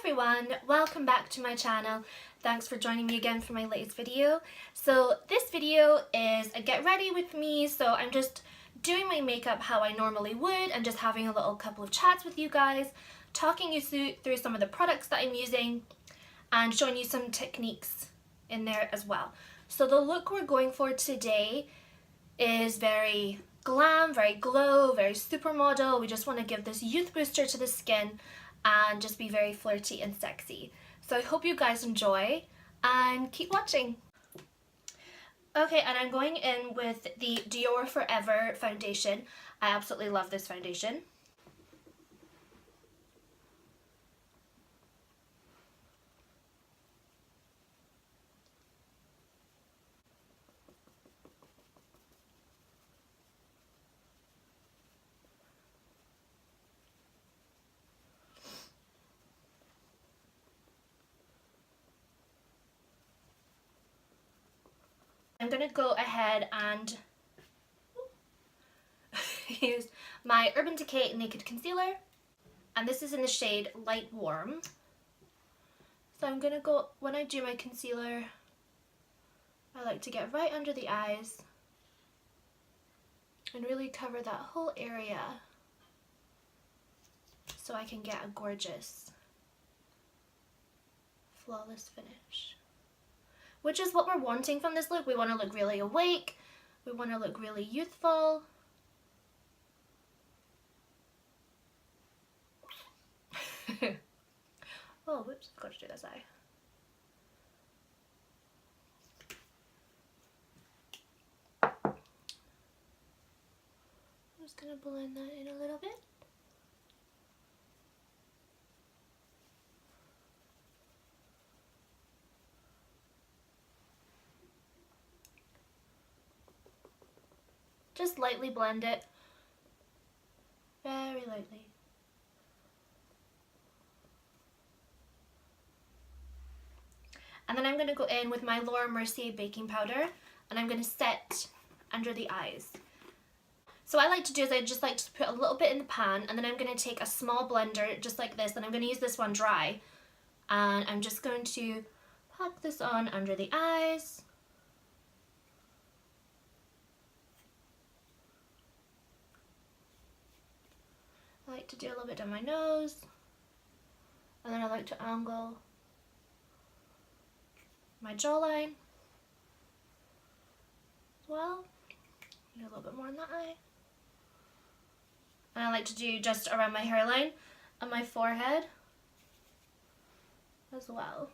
everyone, welcome back to my channel. Thanks for joining me again for my latest video. So this video is a get ready with me, so I'm just doing my makeup how I normally would and just having a little couple of chats with you guys, talking you through some of the products that I'm using and showing you some techniques in there as well. So the look we're going for today is very glam, very glow, very supermodel. We just want to give this youth booster to the skin and just be very flirty and sexy. So I hope you guys enjoy and keep watching. Okay, and I'm going in with the Dior Forever foundation. I absolutely love this foundation. I'm going to go ahead and use my Urban Decay Naked Concealer, and this is in the shade Light Warm. So I'm going to go, when I do my concealer, I like to get right under the eyes and really cover that whole area so I can get a gorgeous, flawless finish. Which is what we're wanting from this look. We want to look really awake. We want to look really youthful. Oh, whoops, I've got to do this eye. I'm just going to blend that in a little bit. Just lightly blend it, very lightly. And then I'm going to go in with my Laura Mercier baking powder and I'm going to set under the eyes. So what I like to do is I just like to put a little bit in the pan, and then I'm going to take a small blender just like this, and I'm going to use this one dry, and I'm just going to pack this on under the eyes. I like to do a little bit down my nose, and then I like to angle my jawline as well. Do a little bit more on that eye. And I like to do just around my hairline and my forehead as well.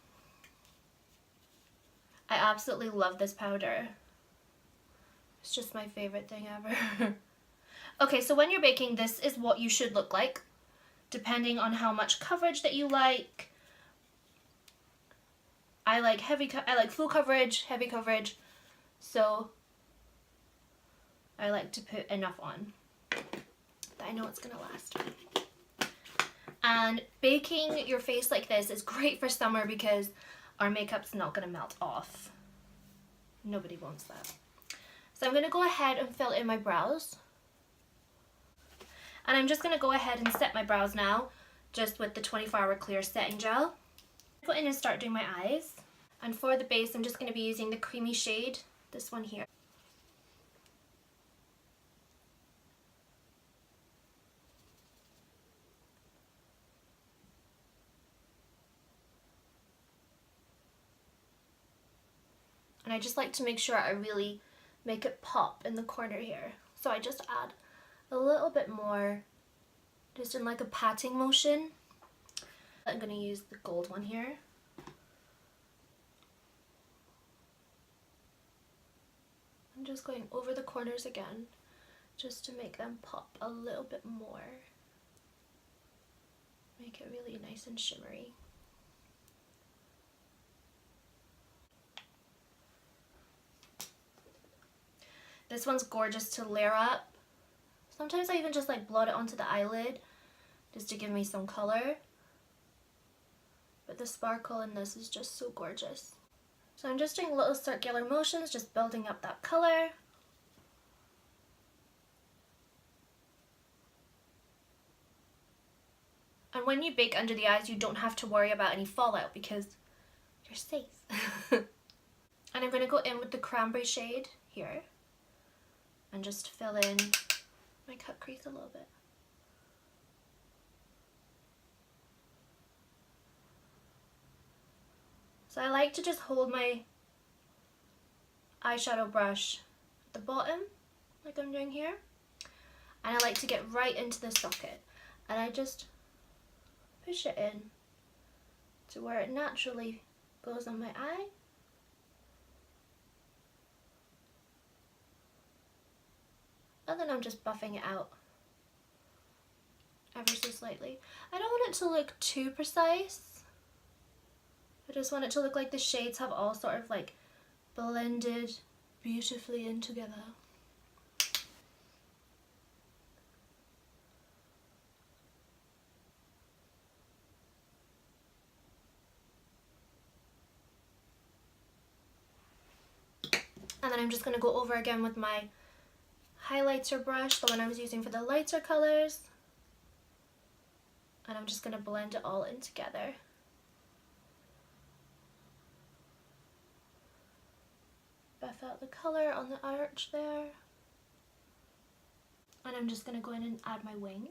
I absolutely love this powder. It's just my favorite thing ever. Okay, so when you're baking, this is what you should look like, depending on how much coverage that you like. I like full coverage, heavy coverage, so I like to put enough on that I know it's gonna last. And baking your face like this is great for summer because our makeup's not gonna melt off. Nobody wants that. So I'm gonna go ahead and fill in my brows. And I'm just going to go ahead and set my brows now, just with the 24-hour clear setting gel. Go in and start doing my eyes. And for the base, I'm just going to be using the creamy shade, this one here. And I just like to make sure I really make it pop in the corner here. So I just add a little bit more, just in like a patting motion. I'm going to use the gold one here. I'm just going over the corners again, just to make them pop a little bit more. Make it really nice and shimmery. This one's gorgeous to layer up. Sometimes I even just like blot it onto the eyelid just to give me some color. But the sparkle in this is just so gorgeous. So I'm just doing little circular motions, just building up that color. And when you bake under the eyes, you don't have to worry about any fallout because you're safe. And I'm going to go in with the cranberry shade here and just fill in my cut crease a little bit. So I like to just hold my eyeshadow brush at the bottom, like I'm doing here, and I like to get right into the socket, and I just push it in to where it naturally goes on my eye. And then I'm just buffing it out ever so slightly. I don't want it to look too precise. I just want it to look like the shades have all sort of like blended beautifully in together. And then I'm just going to go over again with my highlighter brush, the one I was using for the lighter colors. And I'm just going to blend it all in together. Buff out the color on the arch there. And I'm just going to go in and add my wing.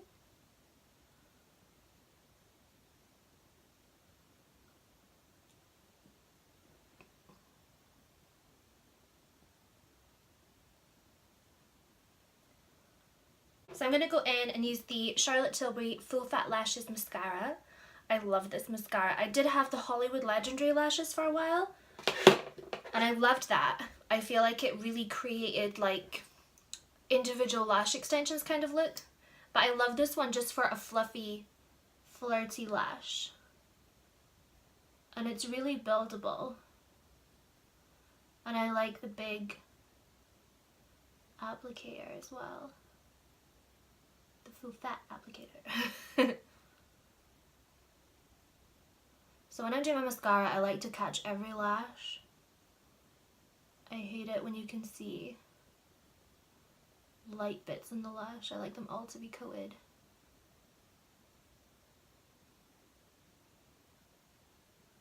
So I'm going to go in and use the Charlotte Tilbury Full Fat Lashes Mascara. I love this mascara. I did have the Hollywood Legendary lashes for a while, and I loved that. I feel like it really created like individual lash extensions kind of look. But I love this one just for a fluffy, flirty lash. And it's really buildable. And I like the big applicator as well. The full fat applicator. So when I'm doing my mascara, I like to catch every lash. I hate it when you can see light bits in the lash. I like them all to be coated.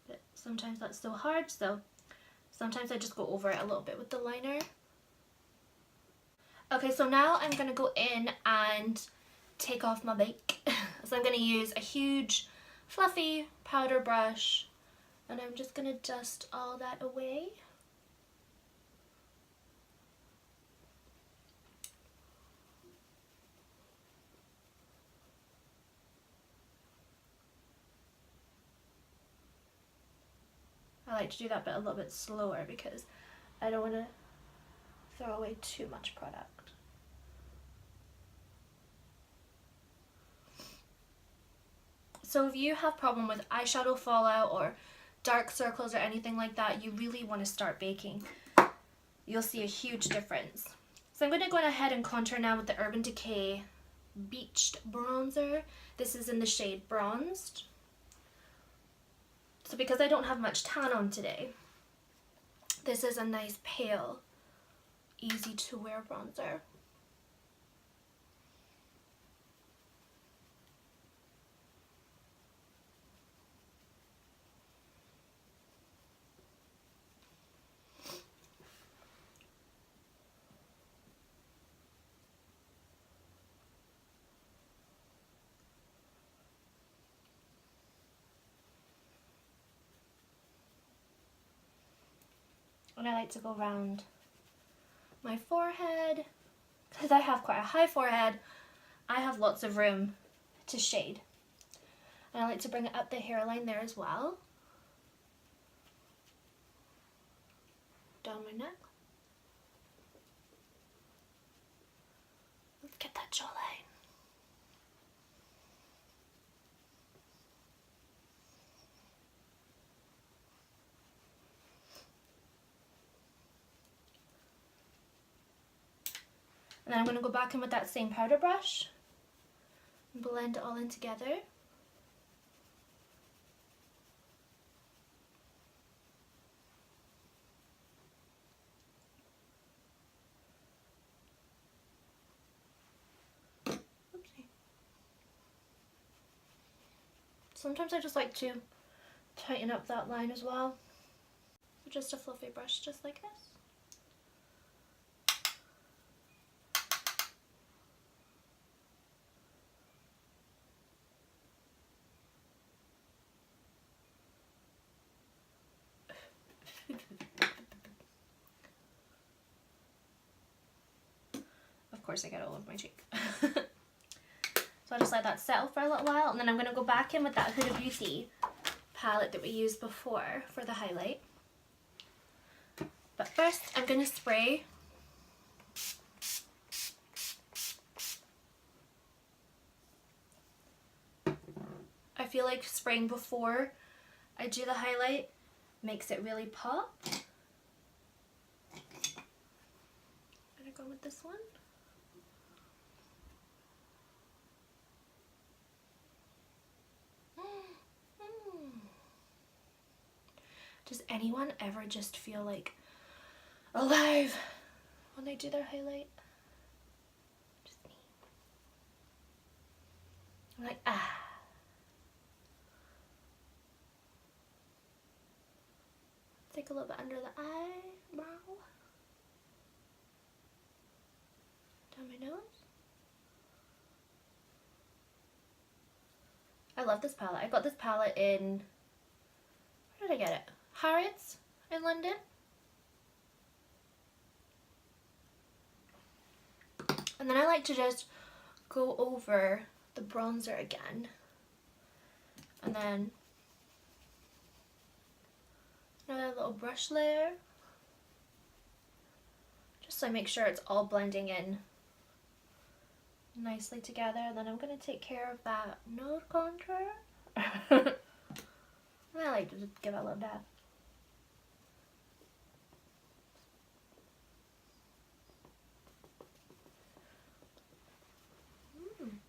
But sometimes that's so hard, so sometimes I just go over it a little bit with the liner. Okay, so now I'm going to go in and take off my bake. So I'm going to use a huge fluffy powder brush, and I'm just going to dust all that away. I like to do that bit a little bit slower because I don't want to throw away too much product. So if you have problem with eyeshadow fallout or dark circles or anything like that, you really want to start baking. You'll see a huge difference. So I'm going to go ahead and contour now with the Urban Decay Beached Bronzer. This is in the shade Bronzed. So because I don't have much tan on today, this is a nice pale, easy to wear bronzer. And I like to go around my forehead. Because I have quite a high forehead, I have lots of room to shade. And I like to bring it up the hairline there as well. Down my neck. Let's get that jawline. And then I'm going to go back in with that same powder brush and blend it all in together. Oopsie. Sometimes I just like to tighten up that line as well. So just a fluffy brush just like this. Of course I get it all over my cheek. So I'll just let that settle for a little while, and then I'm going to go back in with that Huda Beauty palette that we used before for the highlight. But first I'm going to spray. I feel like spraying before I do the highlight makes it really pop. I'm going to go with this one. Does anyone ever just feel like alive when they do their highlight? Just me. I'm like, ah. Take a little bit under the eyebrow. Down my nose. I love this palette. I got this palette in, where did I get it? Harrods in London. And then I like to just go over the bronzer again. And then another little brush layer. Just so I make sure it's all blending in nicely together. And then I'm going to take care of that nose contour. And I like to just give it a little dab.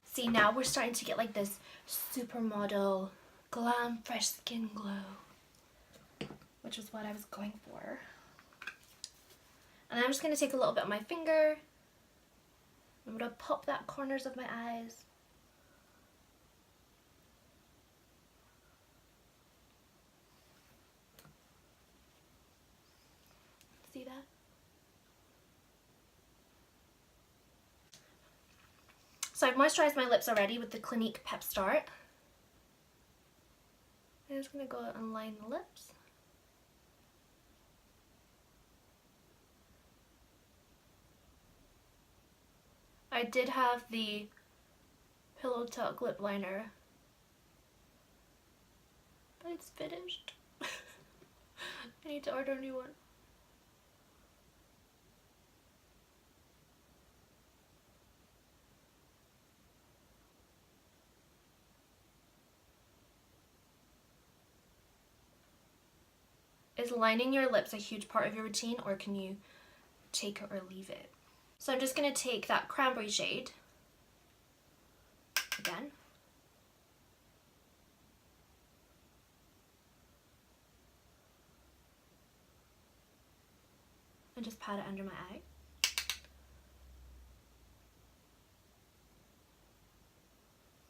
See, now we're starting to get like this supermodel glam fresh skin glow, which is what I was going for. And I'm just going to take a little bit of my finger. I'm going to pop that corners of my eyes. See that? So I've moisturized my lips already with the Clinique Pep Start. I'm just going to go and line the lips. I did have the Pillow Talk lip liner, but it's finished. I need to order a new one. Is lining your lips a huge part of your routine, or can you take it or leave it? So I'm just going to take that cranberry shade again. And just pat it under my eye.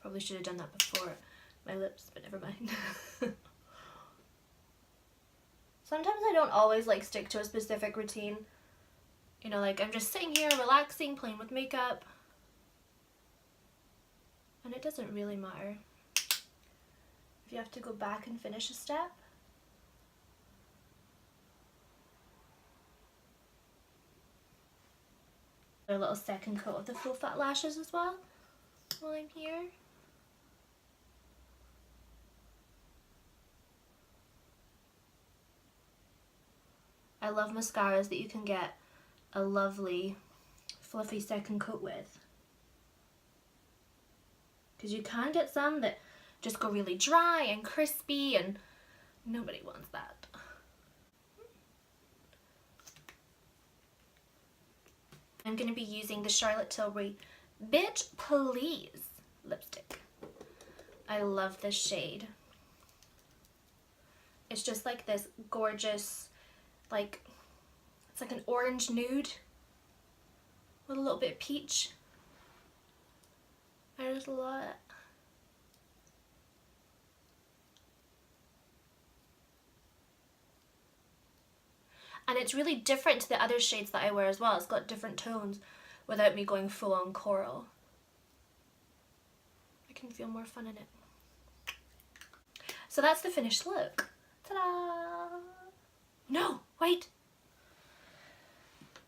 Probably should have done that before my lips, but never mind. Sometimes I don't always like stick to a specific routine. You know, like I'm just sitting here relaxing, playing with makeup. And it doesn't really matter if you have to go back and finish a step. A little second coat of the full fat lashes as well while I'm here. I love mascaras that you can get a lovely fluffy second coat with, because you can get some that just go really dry and crispy, and nobody wants that. I'm going to be using the Charlotte Tilbury Bitch Please lipstick. I love this shade. It's just like this gorgeous, like, it's like an orange nude with a little bit of peach. I just love it. and it's really different to the other shades that I wear as well. It's got different tones without me going full on coral. I can feel more fun in it. So that's the finished look. Ta-da! No, wait!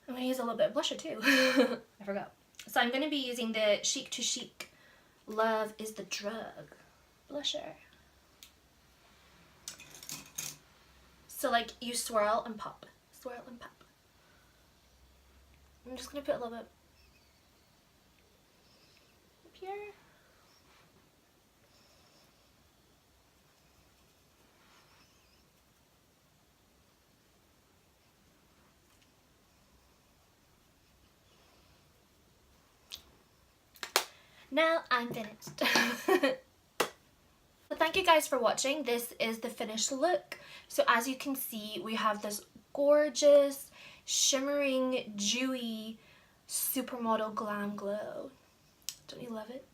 I'm going to use a little bit of blusher too. I forgot. So I'm going to be using the Chic to Chic Love is the Drug blusher. So like you swirl and pop. Swirl and pop. I'm just going to put a little bit up here. Now I'm finished. So thank you guys for watching. This is the finished look. So as you can see, we have this gorgeous, shimmering, dewy, supermodel Glam Glow. Don't you love it?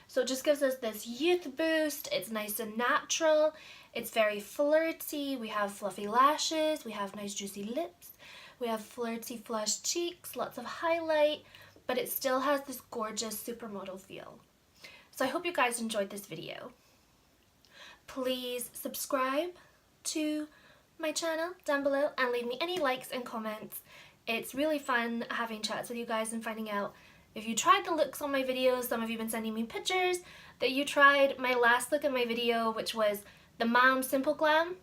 So it just gives us this youth boost. It's nice and natural. It's very flirty. We have fluffy lashes. We have nice juicy lips. We have flirty flush cheeks, lots of highlight, but it still has this gorgeous supermodel feel. So I hope you guys enjoyed this video. Please subscribe to my channel down below and leave me any likes and comments. It's really fun having chats with you guys and finding out if you tried the looks on my videos. Some of you have been sending me pictures that you tried my last look in my video, which was the Mom Simple Glam.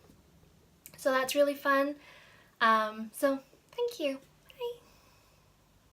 So that's really fun. So thank you.